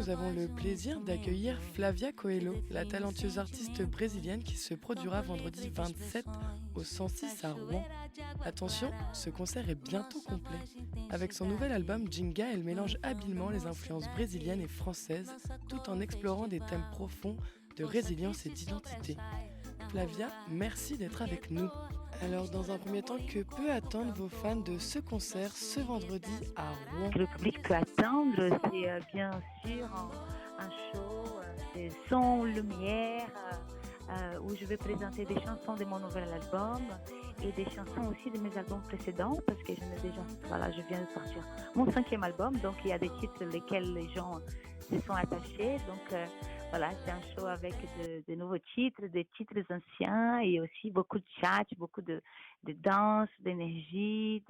nous avons le plaisir d'accueillir Flavia Coelho, la talentueuse artiste brésilienne qui se produira vendredi 27 au 106 à Rouen. Attention, ce concert est bientôt complet. Avec son nouvel album Ginga, elle mélange habilement les influences brésiliennes et françaises tout en explorant des thèmes profonds de résilience et d'identité. Flavia, merci d'être avec nous. Alors, dans un premier temps, que peut attendre vos fans de ce concert ce vendredi à Rouen? Le public peut attendre, c'est bien sûr un show de son, lumière, où je vais présenter des chansons de mon nouvel album et des chansons aussi de mes albums précédents parce que je viens de sortir mon 5e album, donc il y a des titres lesquels les gens se sont attachés, donc c'est un show avec de nouveaux titres, des titres anciens et aussi beaucoup de chat, beaucoup de danse, d'énergie,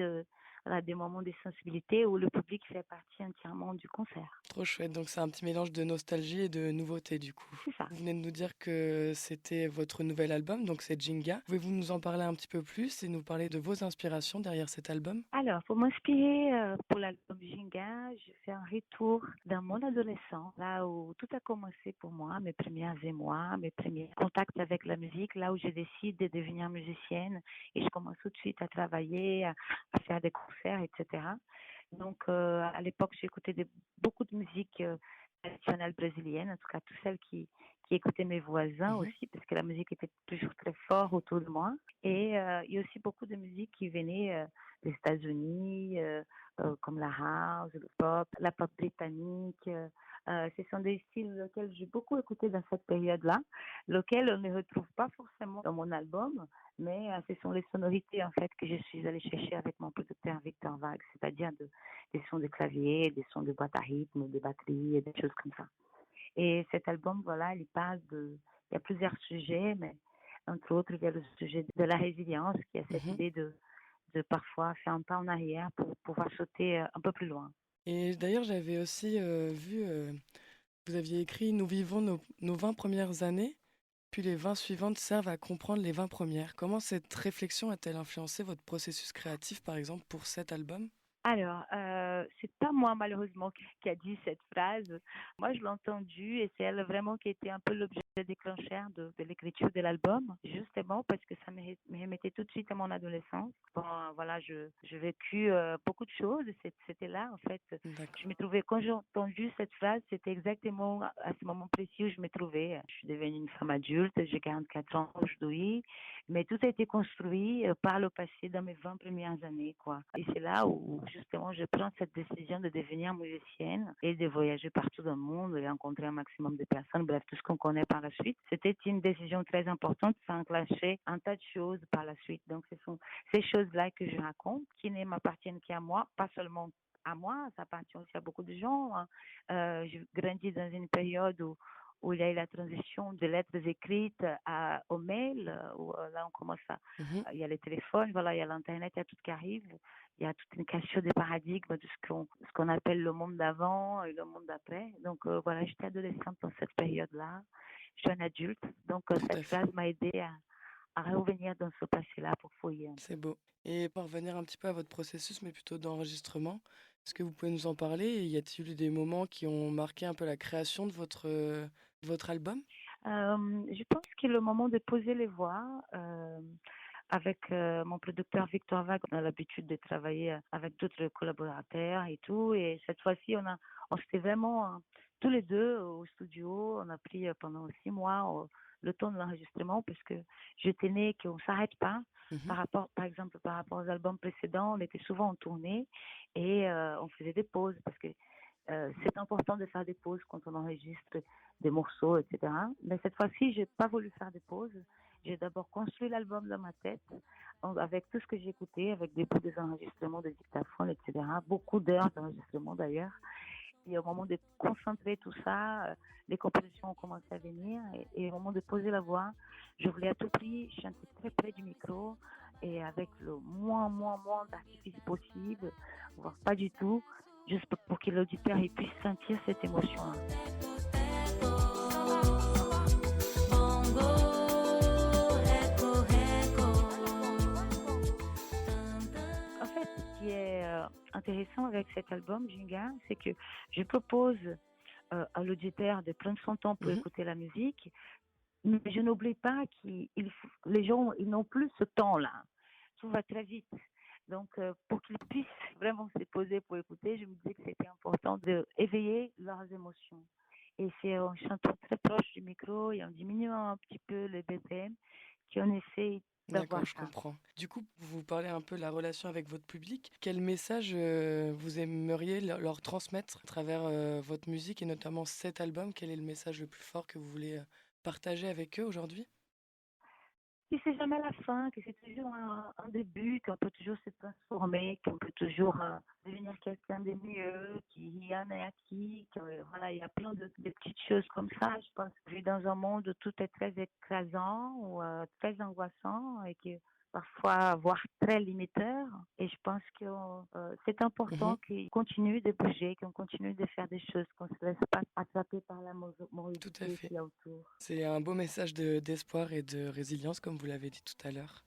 des moments de sensibilité où le public fait partie entièrement du concert. Trop chouette, donc c'est un petit mélange de nostalgie et de nouveauté du coup. C'est ça. Vous venez de nous dire que c'était votre nouvel album, donc c'est Ginga. Pouvez-vous nous en parler un petit peu plus et nous parler de vos inspirations derrière cet album? Alors, pour m'inspirer pour l'album Ginga, je fais un retour dans mon adolescence, là où tout a commencé pour moi, mes premiers émois, mes premiers contacts avec la musique, là où je décide de devenir musicienne et je commence tout de suite à travailler, à faire des concerts, etc. Donc, à l'époque, j'écoutais beaucoup de musique traditionnelle brésilienne, en tout cas toutes celles qui écoutaient mes voisins aussi, parce que la musique était toujours très forte autour de moi. Et il y a aussi beaucoup de musique qui venait des États-Unis, comme la house, le pop, la pop britannique. Ce sont des styles auxquels j'ai beaucoup écouté dans cette période-là, lesquels on ne retrouve pas forcément dans mon album, mais ce sont les sonorités en fait que je suis allée chercher avec mon producteur Victor Vague, c'est-à-dire des sons de clavier, des sons de boîte à rythme, de batterie et des choses comme ça. Et cet album, il il y a plusieurs sujets, mais entre autres, il y a le sujet de la résilience, qui a cette idée de parfois faire un pas en arrière pour pouvoir sauter un peu plus loin. Et d'ailleurs, j'avais aussi vu, vous aviez écrit « Nous vivons nos 20 premières années, puis les 20 suivantes servent à comprendre les 20 premières ». Comment cette réflexion a-t-elle influencé votre processus créatif, par exemple, pour cet album? Alors, c'est pas moi malheureusement qui a dit cette phrase. Moi, je l'ai entendue et c'est elle vraiment qui était un peu l'objet déclencheur de l'écriture de l'album, justement parce que ça me remettait tout de suite à mon adolescence. Bon, j'ai vécu beaucoup de choses et c'était là en fait. D'accord. Je me trouvais, quand j'ai entendu cette phrase, c'était exactement à ce moment précis où je me trouvais. Je suis devenue une femme adulte, j'ai 44 ans aujourd'hui, mais tout a été construit par le passé dans mes 20 premières années, quoi. Et c'est là où justement je prends cette décision de devenir musicienne et de voyager partout dans le monde et rencontrer un maximum de personnes, bref, tout ce qu'on connaît par la suite. C'était une décision très importante, ça a enclenché un tas de choses par la suite. Donc ce sont ces choses-là que je raconte, qui ne m'appartiennent qu'à moi, pas seulement à moi, ça appartient aussi à beaucoup de gens. Je grandis dans une période où il y a eu la transition de lettres écrites au mail, où là on commence il y a les téléphones, il y a l'internet, il y a tout qui arrive, il y a toute une cassure des paradigmes de ce qu'on appelle le monde d'avant et le monde d'après. Donc j'étais adolescente dans cette période-là, je suis un adulte, donc cette phrase m'a aidé à revenir dans ce passé-là pour fouiller. C'est beau. Et pour revenir un petit peu à votre processus, mais plutôt d'enregistrement, est-ce que vous pouvez nous en parler? Et y a-t-il eu des moments qui ont marqué un peu la création de votre album? Je pense que le moment de poser les voix, avec mon producteur Victor Vague, on a l'habitude de travailler avec d'autres collaborateurs et tout. Et cette fois-ci, on s'était vraiment tous les deux au studio. On a pris pendant 6 mois le temps de l'enregistrement parce que je tenais qu'on s'arrête pas. Par exemple, par rapport aux albums précédents, on était souvent en tournée et on faisait des pauses parce que c'est important de faire des pauses quand on enregistre des morceaux, etc. Mais cette fois-ci, j'ai pas voulu faire des pauses. J'ai d'abord construit l'album dans ma tête, avec tout ce que j'écoutais, avec des bouts des enregistrements, des dictaphones, etc. Beaucoup d'heures d'enregistrement d'ailleurs. Et au moment de concentrer tout ça, les compositions ont commencé à venir. Et au moment de poser la voix, je voulais à tout prix chanter très près du micro et avec le moins d'artifice possible, voire pas du tout, juste pour que l'auditeur puisse sentir cette émotion-là. En fait, ce qui est intéressant avec cet album, Ginga, c'est que je propose à l'auditeur de prendre son temps pour Mhm. écouter la musique. Mais je n'oublie pas les gens, ils n'ont plus ce temps-là. Tout va très vite. Donc, pour qu'ils puissent vraiment se poser pour écouter, je me disais que c'était important d'éveiller leurs émotions. Et c'est en chantant très proche du micro et en diminuant un petit peu le BPM qu'on essaie d'avoir D'accord, je ça. comprends. Du coup, vous parlez un peu de la relation avec votre public. Quel message vous aimeriez leur transmettre à travers votre musique et notamment cet album? Quel est le message le plus fort que vous voulez partager avec eux aujourd'hui? Que c'est jamais la fin, que c'est toujours un début, qu'on peut toujours se transformer, qu'on peut toujours devenir quelqu'un de mieux, qu'il y en a acquis, que, voilà, il y a plein de petites choses comme ça. Je pense que je vis dans un monde où tout est très écrasant ou très angoissant et que parfois, voire très limiteur. Et je pense que c'est Mhm. important qu'on continue de bouger, qu'on continue de faire des choses, qu'on ne se laisse pas attraper par la Tout à morosité fait. qu'il y a autour. C'est un beau message d'espoir et de résilience, comme vous l'avez dit tout à l'heure.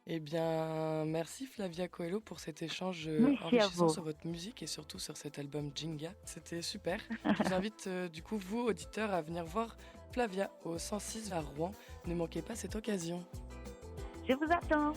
Eh bien, merci Flavia Coelho pour cet échange Merci à enrichissant vous. sur votre musique et surtout sur cet album Jinga. C'était super. Je vous invite du coup, vous, auditeurs, à venir voir Flavia au 106 à Rouen. Ne manquez pas cette occasion. Je vous attends.